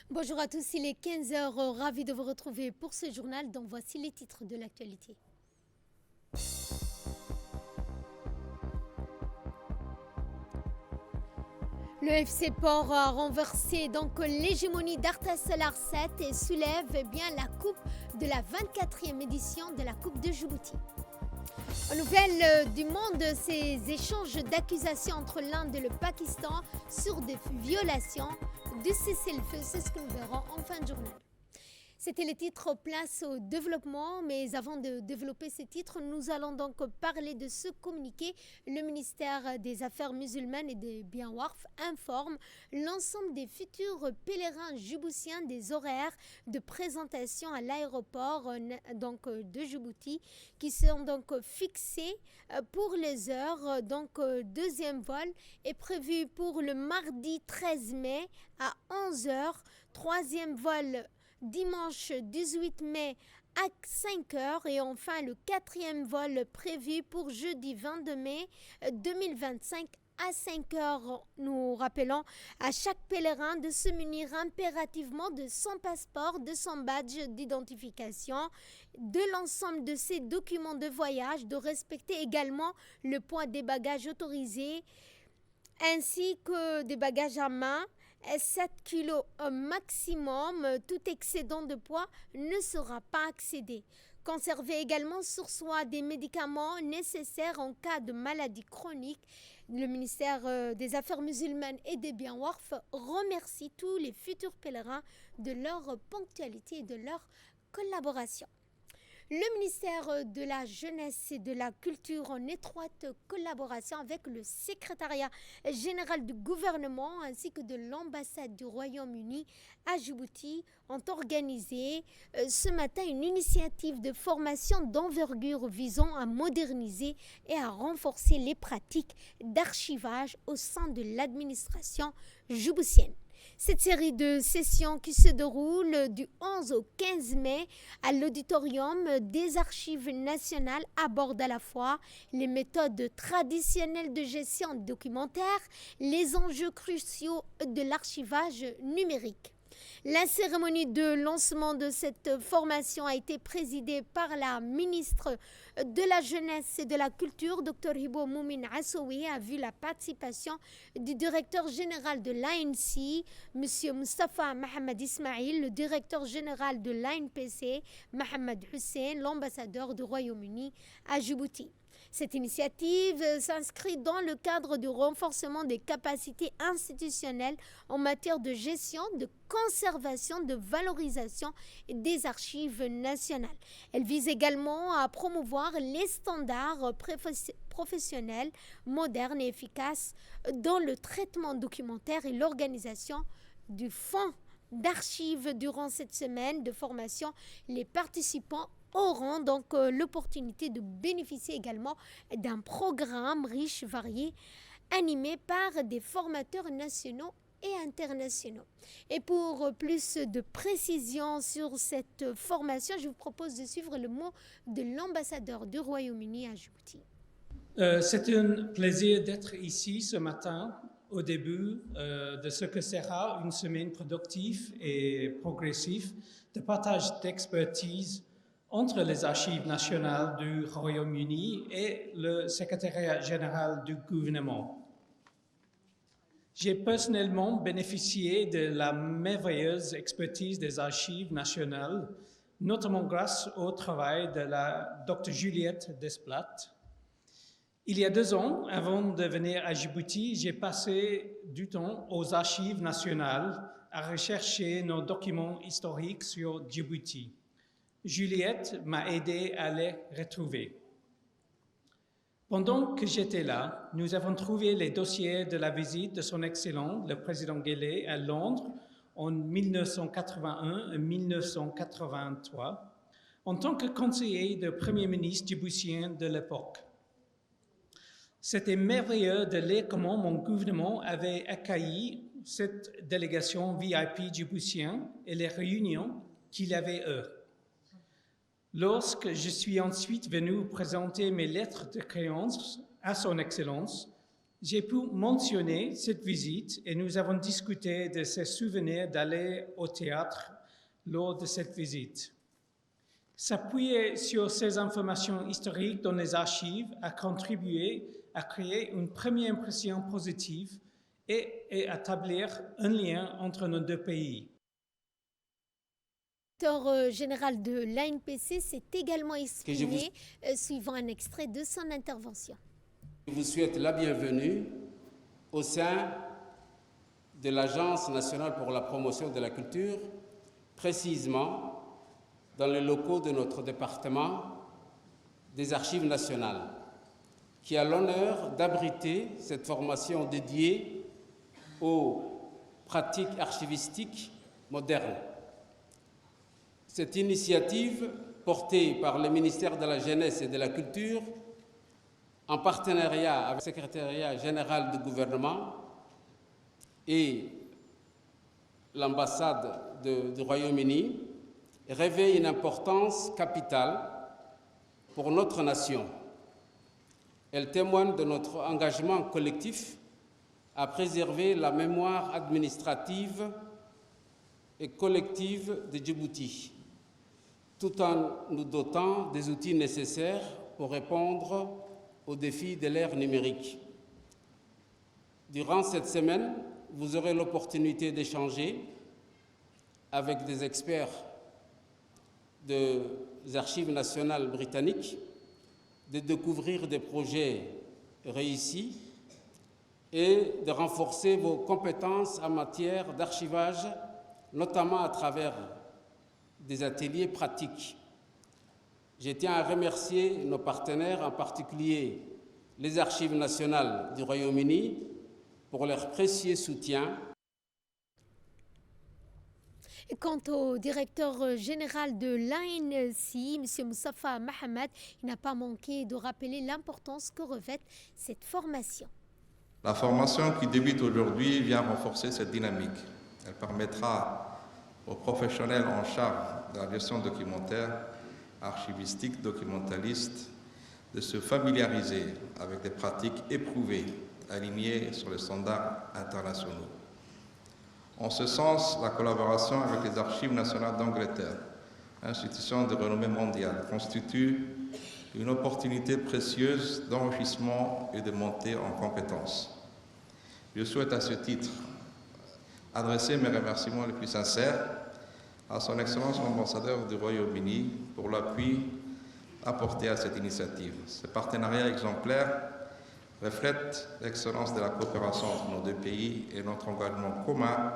Bonjour à tous, il est 15 heures. Ravi de vous retrouver pour ce journal dont voici les titres de l'actualité. Le FC Port a renversé donc l'hégémonie d'Artas Solar 7 et soulève bien la coupe de la 24e édition de la Coupe de Djibouti. En nouvelle du monde, ces échanges d'accusations entre l'Inde et le Pakistan sur des violations du cessez-le-feu, c'est ce que nous verrons en fin de journal. C'était les titres place au développement, mais avant de développer ces titres, nous allons donc parler de ce communiqué. Le ministère des Affaires musulmanes et des biens Waqf informe l'ensemble des futurs pèlerins djiboutiens des horaires de présentation à l'aéroport de Djibouti qui sont donc fixés pour les heures. Deuxième vol est prévu pour le mardi 13 mai à 11 heures. Troisième vol dimanche 18 mai à 5 heures et enfin le quatrième vol prévu pour jeudi 22 mai 2025 à 5 heures. Nous rappelons à chaque pèlerin de se munir impérativement de son passeport, de son badge d'identification, de l'ensemble de ses documents de voyage, de respecter également le poids des bagages autorisés ainsi que des bagages à main. 7 kg maximum, tout excédent de poids ne sera pas accédé. Conserver également sur soi des médicaments nécessaires en cas de maladie chronique. Le ministère des Affaires musulmanes et des biens Waqf remercie tous les futurs pèlerins de leur ponctualité et de leur collaboration. Le ministère de la Jeunesse et de la Culture, en étroite collaboration avec le secrétariat général du gouvernement ainsi que de l'ambassade du Royaume-Uni à Djibouti, ont organisé ce matin une initiative de formation d'envergure visant à moderniser et à renforcer les pratiques d'archivage au sein de l'administration djiboutienne. Cette série de sessions qui se déroule du 11 au 15 mai à l'auditorium des Archives nationales aborde à la fois les méthodes traditionnelles de gestion documentaire, les enjeux cruciaux de l'archivage numérique. La cérémonie de lancement de cette formation a été présidée par la ministre de la Jeunesse et de la Culture, Dr Hibo Moumin Assoui, a vu la participation du directeur général de l'ANC, M. Mustafa Mohamed Ismail, le directeur général de l'ANPC, Mohamed Hussein, l'ambassadeur du Royaume-Uni à Djibouti. Cette initiative s'inscrit dans le cadre du renforcement des capacités institutionnelles en matière de gestion, de conservation, de valorisation des archives nationales. Elle vise également à promouvoir les standards professionnels, modernes et efficaces dans le traitement documentaire et l'organisation du fonds d'archives. Durant cette semaine de formation, les participants auront donc l'opportunité de bénéficier également d'un programme riche, varié, animé par des formateurs nationaux et internationaux. Et pour plus de précisions sur cette formation, je vous propose de suivre le mot de l'ambassadeur du Royaume-Uni à Djibouti. C'est un plaisir d'être ici ce matin au début de ce que sera une semaine productive et progressive de partage d'expertise entre les Archives nationales du Royaume-Uni et le secrétariat général du gouvernement. J'ai personnellement bénéficié de la merveilleuse expertise des Archives nationales, notamment grâce au travail de la Dr Juliette Desplat. Il y a 2 ans, avant de venir à Djibouti, j'ai passé du temps aux Archives nationales à rechercher nos documents historiques sur Djibouti. Juliette m'a aidé à les retrouver. Pendant que j'étais là, nous avons trouvé les dossiers de la visite de son Excellence, le président Guelleh, à Londres en 1981 et 1983, en tant que conseiller du Premier ministre djiboutien de l'époque. C'était merveilleux de lire comment mon gouvernement avait accueilli cette délégation VIP djiboutienne et les réunions qu'il avait eues. Lorsque je suis ensuite venu présenter mes lettres de créance à son Excellence, J'ai pu mentionner cette visite et nous avons discuté de ces souvenirs d'aller au théâtre lors de cette visite. S'appuyer sur ces informations historiques dans les archives a contribué à créer une première impression positive et établir un lien entre nos deux pays. Le directeur général de l'ANPC s'est également exprimé suivant un extrait de son intervention. Je vous souhaite la bienvenue au sein de l'Agence nationale pour la promotion de la culture, précisément dans les locaux de notre département des Archives nationales, qui a l'honneur d'abriter cette formation dédiée aux pratiques archivistiques modernes. Cette initiative, portée par le ministère de la Jeunesse et de la Culture, en partenariat avec le secrétariat général du gouvernement et l'ambassade du Royaume-Uni, revêt une importance capitale pour notre nation. Elle témoigne de notre engagement collectif à préserver la mémoire administrative et collective de Djibouti, tout en nous dotant des outils nécessaires pour répondre aux défis de l'ère numérique. Durant cette semaine, vous aurez l'opportunité d'échanger avec des experts des Archives nationales britanniques, de découvrir des projets réussis et de renforcer vos compétences en matière d'archivage, notamment à travers des ateliers pratiques. Je tiens à remercier nos partenaires, en particulier les Archives nationales du Royaume-Uni, pour leur précieux soutien. Quant au directeur général de l'ANC, M. Moustapha Mahamat, il n'a pas manqué de rappeler l'importance que revêt cette formation. La formation qui débute aujourd'hui vient renforcer cette dynamique. Elle permettra aux professionnels en charge de la gestion documentaire, archivistique, documentaliste, de se familiariser avec des pratiques éprouvées, alignées sur les standards internationaux. En ce sens, la collaboration avec les Archives nationales d'Angleterre, institution de renommée mondiale, constitue une opportunité précieuse d'enrichissement et de montée en compétences. Je souhaite à ce titre adresser mes remerciements les plus sincères à son Excellence l'ambassadeur du Royaume-Uni pour l'appui apporté à cette initiative. Ce partenariat exemplaire reflète l'excellence de la coopération entre nos deux pays et notre engagement commun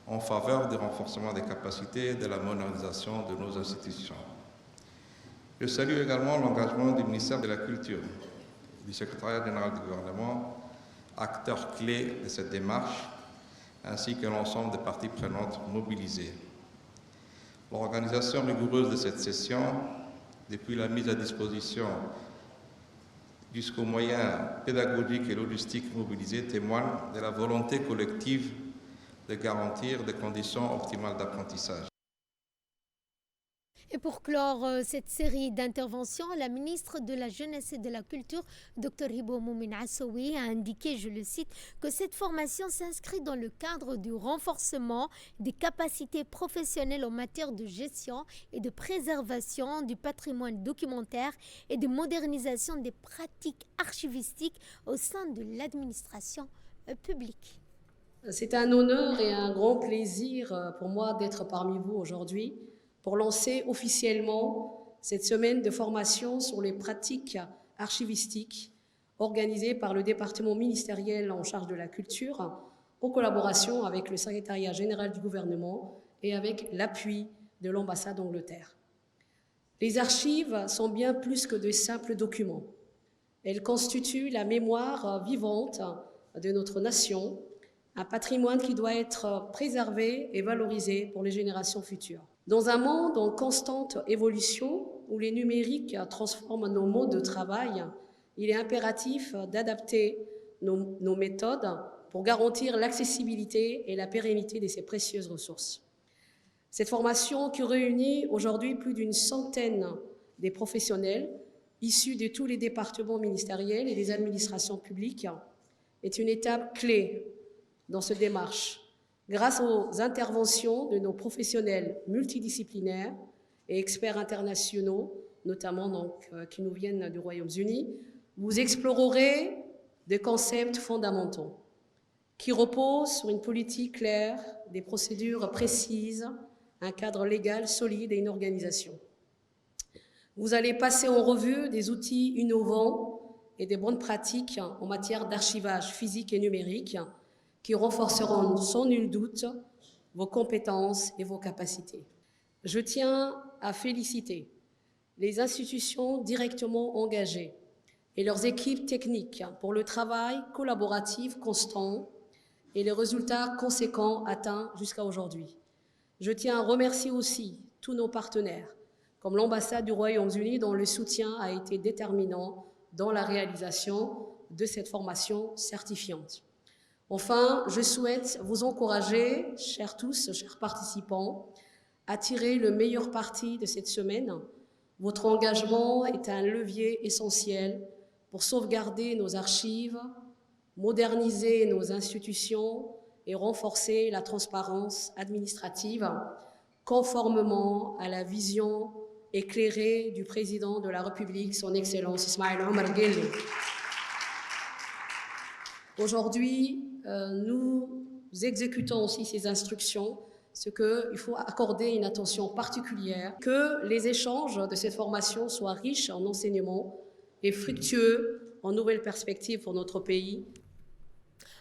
en faveur du renforcement des capacités et de la modernisation de nos institutions. Je salue également l'engagement du ministère de la Culture, du secrétariat général du gouvernement, acteur clé de cette démarche, ainsi que l'ensemble des parties prenantes mobilisées. L'organisation rigoureuse de cette session, depuis la mise à disposition jusqu'aux moyens pédagogiques et logistiques mobilisés, témoigne de la volonté collective de garantir des conditions optimales d'apprentissage. Et pour clore cette série d'interventions, la ministre de la Jeunesse et de la Culture, Dr Hibo Moumin Assoui, a indiqué, je le cite, que cette formation s'inscrit dans le cadre du renforcement des capacités professionnelles en matière de gestion et de préservation du patrimoine documentaire et de modernisation des pratiques archivistiques au sein de l'administration publique. C'est un honneur et un grand plaisir pour moi d'être parmi vous aujourd'hui pour lancer officiellement cette semaine de formation sur les pratiques archivistiques organisée par le département ministériel en charge de la culture en collaboration avec le secrétariat général du gouvernement et avec l'appui de l'ambassade d'Angleterre. Les archives sont bien plus que de simples documents. Elles constituent la mémoire vivante de notre nation, un patrimoine qui doit être préservé et valorisé pour les générations futures. Dans un monde en constante évolution, où les numériques transforment nos modes de travail, il est impératif d'adapter nos méthodes pour garantir l'accessibilité et la pérennité de ces précieuses ressources. Cette formation qui réunit aujourd'hui plus d'une centaine des professionnels issus de tous les départements ministériels et des administrations publiques est une étape clé dans cette démarche. Grâce aux interventions de nos professionnels multidisciplinaires et experts internationaux, notamment qui nous viennent du Royaume-Uni, vous explorerez des concepts fondamentaux qui reposent sur une politique claire, des procédures précises, un cadre légal solide et une organisation. Vous allez passer en revue des outils innovants et des bonnes pratiques en matière d'archivage physique et numérique qui renforceront sans nul doute vos compétences et vos capacités. Je tiens à féliciter les institutions directement engagées et leurs équipes techniques pour le travail collaboratif constant et les résultats conséquents atteints jusqu'à aujourd'hui. Je tiens à remercier aussi tous nos partenaires, comme l'ambassade du Royaume-Uni, dont le soutien a été déterminant dans la réalisation de cette formation certifiante. Enfin, je souhaite vous encourager, chers tous, chers participants, à tirer le meilleur parti de cette semaine. Votre engagement est un levier essentiel pour sauvegarder nos archives, moderniser nos institutions et renforcer la transparence administrative, conformément à la vision éclairée du président de la République, son Excellence Ismaïl Omar Guelleh. Aujourd'hui, nous exécutons aussi ces instructions, ce qu'il faut accorder une attention particulière, que les échanges de cette formation soient riches en enseignements et fructueux en nouvelles perspectives pour notre pays.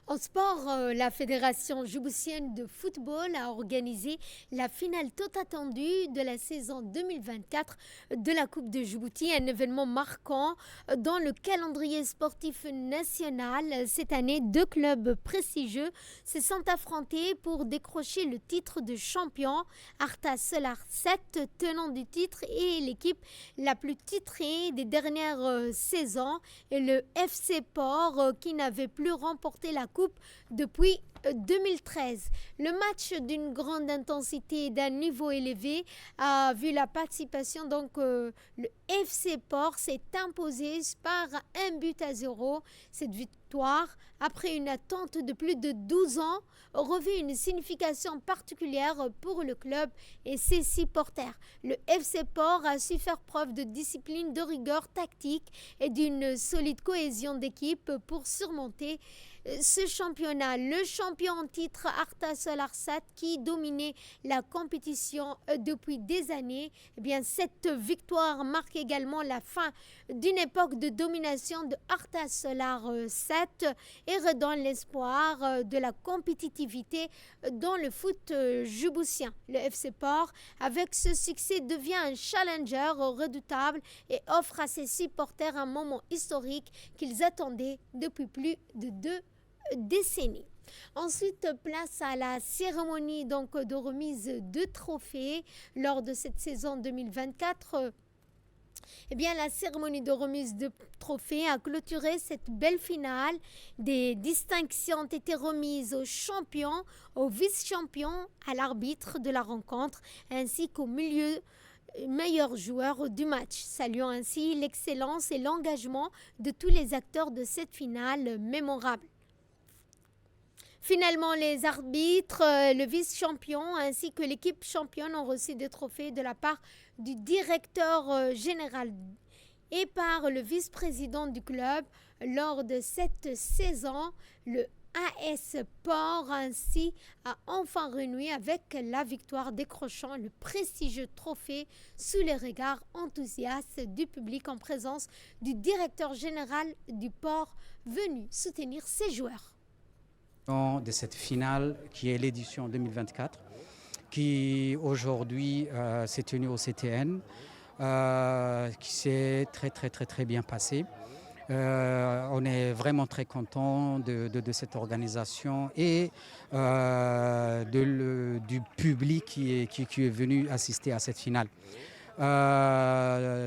En sport, la Fédération djiboutienne de football a organisé la finale tant attendue de la saison 2024 de la Coupe de Djibouti, un événement marquant dans le calendrier sportif national. Cette année, 2 clubs prestigieux se sont affrontés pour décrocher le titre de champion. Arta Solar 7, tenant du titre, et l'équipe la plus titrée des dernières saisons, et le FC Port qui n'avait plus remporté la Coupe depuis 2013. Le match d'une grande intensité et d'un niveau élevé a vu la participation, le FC Port s'est imposé par 1-0. Cette victoire, après une attente de plus de 12 ans, revêt une signification particulière pour le club et ses supporters. Le FC Port a su faire preuve de discipline, de rigueur tactique et d'une solide cohésion d'équipe pour surmonter ce championnat. Le champion en titre, Arta Solar 7, qui dominait la compétition depuis des années, cette victoire marque également la fin d'une époque de domination de Arta Solar 7 et redonne l'espoir de la compétitivité dans le foot djiboutien. Le FC Port, avec ce succès, devient un challenger redoutable et offre à ses supporters un moment historique qu'ils attendaient depuis plus de 2 décennies. Ensuite, place à la cérémonie de remise de trophées lors de cette saison 2024. La cérémonie de remise de trophées a clôturé cette belle finale. Des distinctions ont été remises aux champions, aux vice-champions, à l'arbitre de la rencontre, ainsi qu'au meilleur joueur du match, saluant ainsi l'excellence et l'engagement de tous les acteurs de cette finale mémorable. Finalement, les arbitres, le vice-champion ainsi que l'équipe championne ont reçu des trophées de la part du directeur général et par le vice-président du club. Lors de cette saison, le AS Port ainsi a enfin renoué avec la victoire, décrochant le prestigieux trophée sous les regards enthousiastes du public en présence du directeur général du Port venu soutenir ses joueurs. De cette finale qui est l'édition 2024, qui aujourd'hui s'est tenue au CTN, qui s'est très bien passée. On est vraiment très content de cette organisation et du public qui est venu assister à cette finale.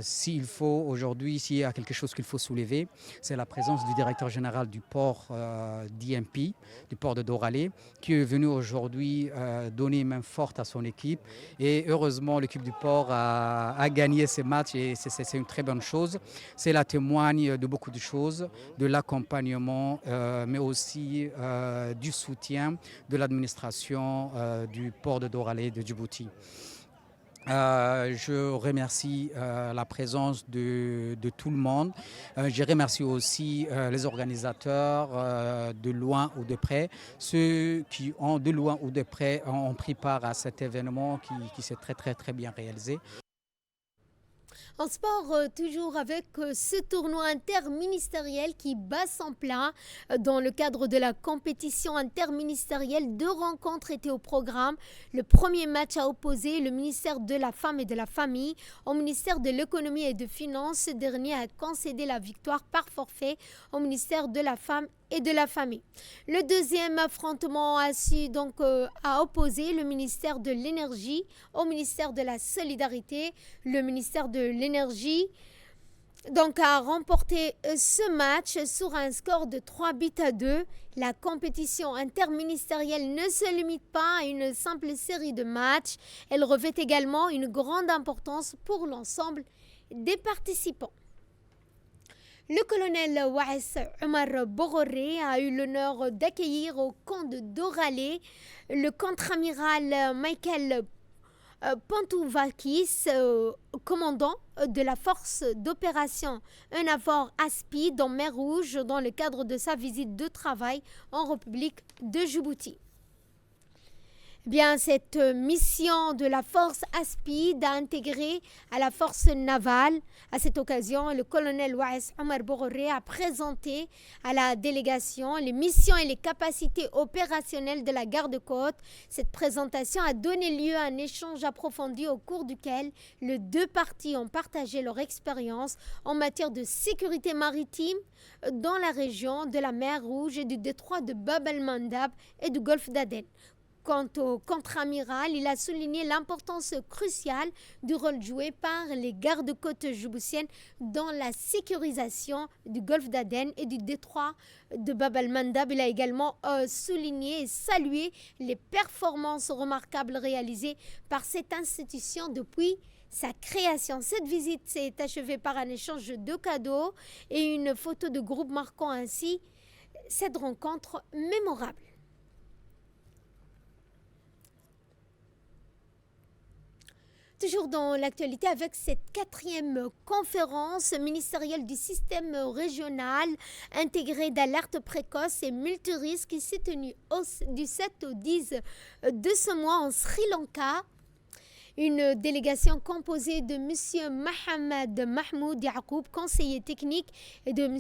S'il faut aujourd'hui, s'il y a quelque chose qu'il faut soulever, c'est la présence du directeur général du port d'IMP, du port de Doralé, qui est venu aujourd'hui donner main forte à son équipe. Et heureusement, l'équipe du port a gagné ces matchs et c'est une très bonne chose. Cela témoigne de beaucoup de choses, de l'accompagnement, mais aussi du soutien de l'administration du port de Doralé de Djibouti. Je remercie la présence de tout le monde. Je remercie aussi les organisateurs de loin ou de près, ceux qui ont de loin ou de près ont pris part à cet événement qui s'est très bien réalisé. En sport, toujours avec ce tournoi interministériel qui bat son plein. Dans le cadre de la compétition interministérielle, 2 rencontres étaient au programme. Le premier match a opposé le ministère de la Femme et de la Famille au ministère de l'Économie et des Finances. Ce dernier a concédé la victoire par forfait au ministère de la Femme et de la Famille. Le deuxième affrontement a opposé le ministère de l'Énergie au ministère de la Solidarité. Le ministère de l'Énergie a remporté ce match sur un score de 3-2. La compétition interministérielle ne se limite pas à une simple série de matchs. Elle revêt également une grande importance pour l'ensemble des participants. Le colonel Waes Omar Bororé a eu l'honneur d'accueillir au camp de Doralé le contre-amiral Michael Pantouvakis, commandant de la force d'opération EUNAVFOR Aspide en mer Rouge dans le cadre de sa visite de travail en République de Djibouti. Cette mission de la force Aspide a intégré à la force navale. À cette occasion, le colonel Waes Omar Bororé a présenté à la délégation les missions et les capacités opérationnelles de la garde-côte. Cette présentation a donné lieu à un échange approfondi au cours duquel les 2 parties ont partagé leur expérience en matière de sécurité maritime dans la région de la mer Rouge et du détroit de Bab el-Mandab et du golfe d'Aden. Quant au contre-amiral, il a souligné l'importance cruciale du rôle joué par les gardes-côtes djiboutiennes dans la sécurisation du golfe d'Aden et du détroit de Bab el-Mandab. Il a également souligné et salué les performances remarquables réalisées par cette institution depuis sa création. Cette visite s'est achevée par un échange de cadeaux et une photo de groupe marquant ainsi cette rencontre mémorable. Toujours dans l'actualité avec cette 4e conférence ministérielle du système régional intégré d'alerte précoce et multirisque qui s'est tenue du 7 au 10 de ce mois en Sri Lanka. Une délégation composée de M. Mohamed Mahmoud Yacoub, conseiller technique, et de M.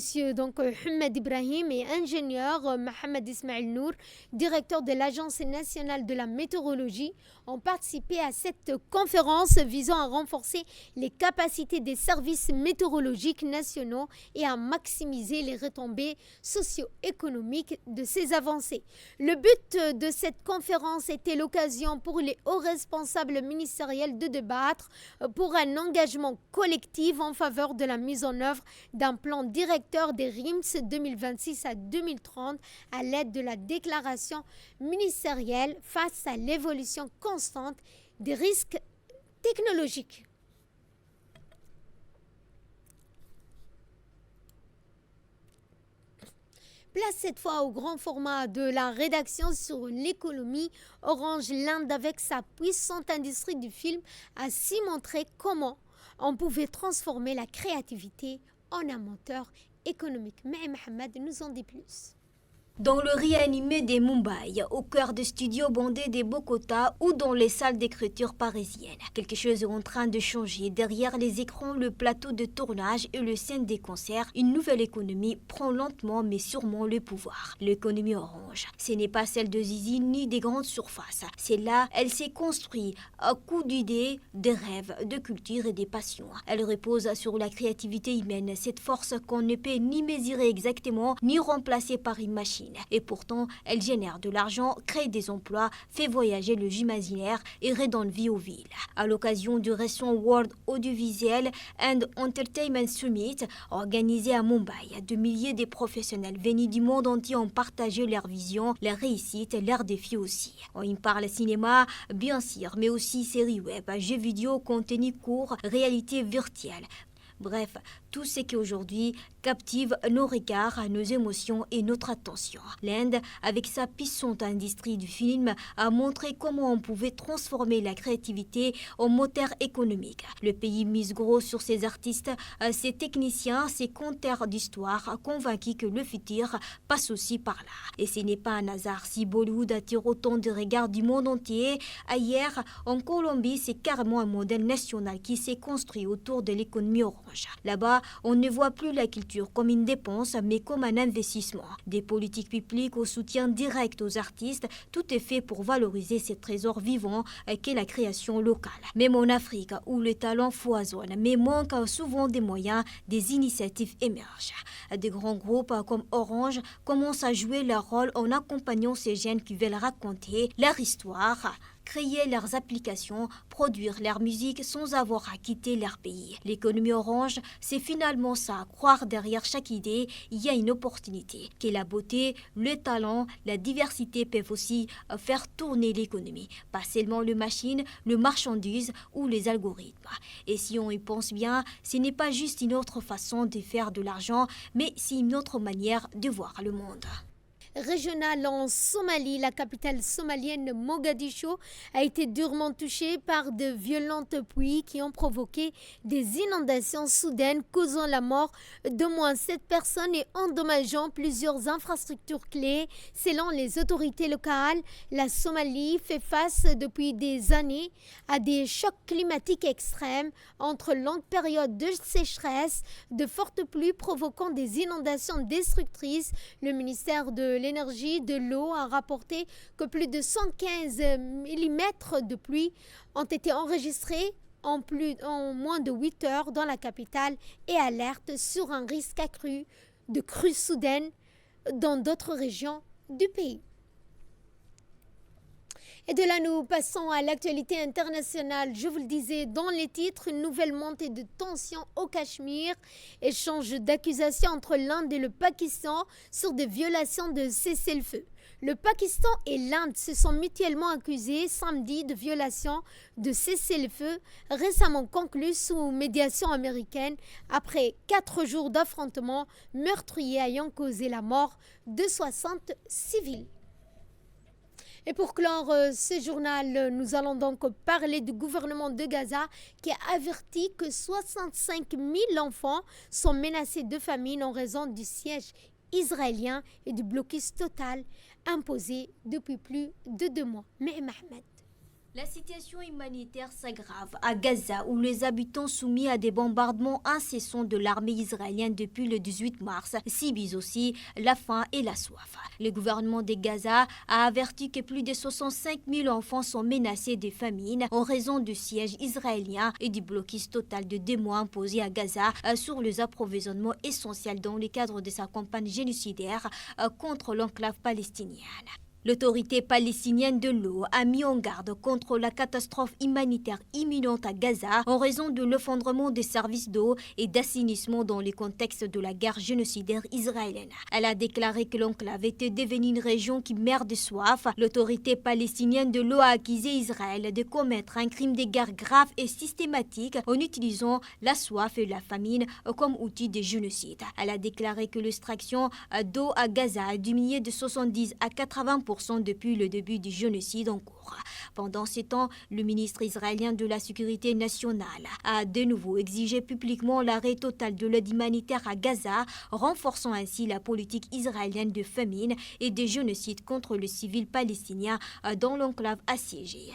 Ahmed Ibrahim et ingénieur Mohamed Ismail Nour, directeur de l'Agence nationale de la météorologie, ont participé à cette conférence visant à renforcer les capacités des services météorologiques nationaux et à maximiser les retombées socio-économiques de ces avancées. Le but de cette conférence était l'occasion pour les hauts responsables ministériels de débattre pour un engagement collectif en faveur de la mise en œuvre d'un plan directeur des RIMS 2026 à 2030 à l'aide de la déclaration ministérielle face à l'évolution constante des risques technologiques. Place cette fois au grand format de la rédaction sur l'économie. Orange, l'Inde avec sa puissante industrie du film, a su montrer comment on pouvait transformer la créativité en un moteur économique. Mais Mohamed nous en dit plus. Dans le réanimé des Mumbai, au cœur des studios bondés des Bokota ou dans les salles d'écriture parisiennes, quelque chose est en train de changer. Derrière les écrans, le plateau de tournage et le scène des concerts, une nouvelle économie prend lentement mais sûrement le pouvoir. L'économie orange, ce n'est pas celle de Zizi ni des grandes surfaces. Celle-là, elle s'est construite à coups d'idées, de rêves, de culture et des passions. Elle repose sur la créativité humaine, cette force qu'on ne peut ni mesurer exactement ni remplacer par une machine. féminine. Et pourtant, elle génère de l'argent, crée des emplois, fait voyager le imaginaire et redonne vie aux villes. À l'occasion du récent World Audiovisual and Entertainment Summit, organisé à Mumbai, de milliers de professionnels venus du monde entier ont partagé leur vision, leurs réussites, leurs défis aussi. On y parle cinéma, bien sûr, mais aussi séries web, jeux vidéo, contenu court, réalité virtuelle. Bref, tout ce qui aujourd'hui captive nos regards, nos émotions et notre attention. L'Inde, avec sa puissante industrie du film, a montré comment on pouvait transformer la créativité en moteur économique. Le pays mise gros sur ses artistes, ses techniciens, ses conteurs d'histoire, convaincus que le futur passe aussi par là. Et ce n'est pas un hasard si Bollywood attire autant de regards du monde entier. Ailleurs, en Colombie, c'est carrément un modèle national qui s'est construit autour de l'économie orange. Là-bas, on ne voit plus la culture comme une dépense, mais comme un investissement. Des politiques publiques au soutien direct aux artistes, tout est fait pour valoriser ces trésors vivants qu'est la création locale. Même en Afrique, où le talent foisonne, mais manque souvent des moyens, des initiatives émergent. Des grands groupes comme Orange commencent à jouer leur rôle en accompagnant ces jeunes qui veulent raconter leur histoire, créer leurs applications, produire leur musique sans avoir à quitter leur pays. L'économie orange, c'est finalement ça, croire derrière chaque idée, il y a une opportunité, que la beauté, le talent, la diversité peuvent aussi faire tourner l'économie. Pas seulement les machines, le marchandise ou les algorithmes. Et si on y pense bien, ce n'est pas juste une autre façon de faire de l'argent, mais c'est une autre manière de voir le monde. Régional en Somalie, la capitale somalienne Mogadiscio a été durement touchée par de violentes pluies qui ont provoqué des inondations soudaines causant la mort d'au moins 7 personnes et endommageant plusieurs infrastructures clés. Selon les autorités locales, la Somalie fait face depuis des années à des chocs climatiques extrêmes entre longues périodes de sécheresse, de fortes pluies provoquant des inondations destructrices. Le ministère de l'énergie de l'eau a rapporté que plus de 115 mm de pluie ont été enregistrés en moins de 8 heures dans la capitale et alerte sur un risque accru de crues soudaines dans d'autres régions du pays. Et de là, nous passons à l'actualité internationale. Je vous le disais dans les titres, une nouvelle montée de tension au Cachemire, échange d'accusations entre l'Inde et le Pakistan sur des violations de cessez-le-feu. Le Pakistan et l'Inde se sont mutuellement accusés samedi de violations de cessez-le-feu récemment conclues sous médiation américaine après 4 jours d'affrontements meurtriers ayant causé la mort de 60 civils. Et pour clore ce journal, nous allons donc parler du gouvernement de Gaza qui a averti que 65 000 enfants sont menacés de famine en raison du siège israélien et du blocus total imposé depuis plus de 2 mois. Mais Mohamed. La situation humanitaire s'aggrave à Gaza où les habitants soumis à des bombardements incessants de l'armée israélienne depuis le 18 mars subissent aussi la faim et la soif. Le gouvernement de Gaza a averti que plus de 65 000 enfants sont menacés de famine en raison du siège israélien et du blocus total de 2 mois imposé à Gaza sur les approvisionnements essentiels dans le cadre de sa campagne génocidaire contre l'enclave palestinienne. L'autorité palestinienne de l'eau a mis en garde contre la catastrophe humanitaire imminente à Gaza en raison de l'effondrement des services d'eau et d'assainissement dans le contexte de la guerre génocidaire israélienne. Elle a déclaré que l'enclave était devenue une région qui meurt de soif. L'autorité palestinienne de l'eau a accusé Israël de commettre un crime de guerre grave et systématique en utilisant la soif et la famine comme outil de génocide. Elle a déclaré que l'extraction d'eau à Gaza a diminué de 70 à 80% depuis le début du génocide en cours. Pendant ce temps, le ministre israélien de la Sécurité nationale a de nouveau exigé publiquement l'arrêt total de l'aide humanitaire à Gaza, renforçant ainsi la politique israélienne de famine et de génocide contre les civils palestiniens dans l'enclave assiégée.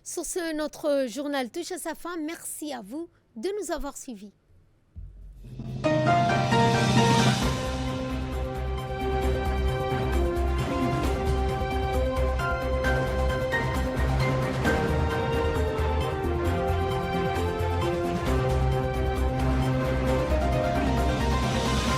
Sur ce, notre journal touche à sa fin. Merci à vous de nous avoir suivis.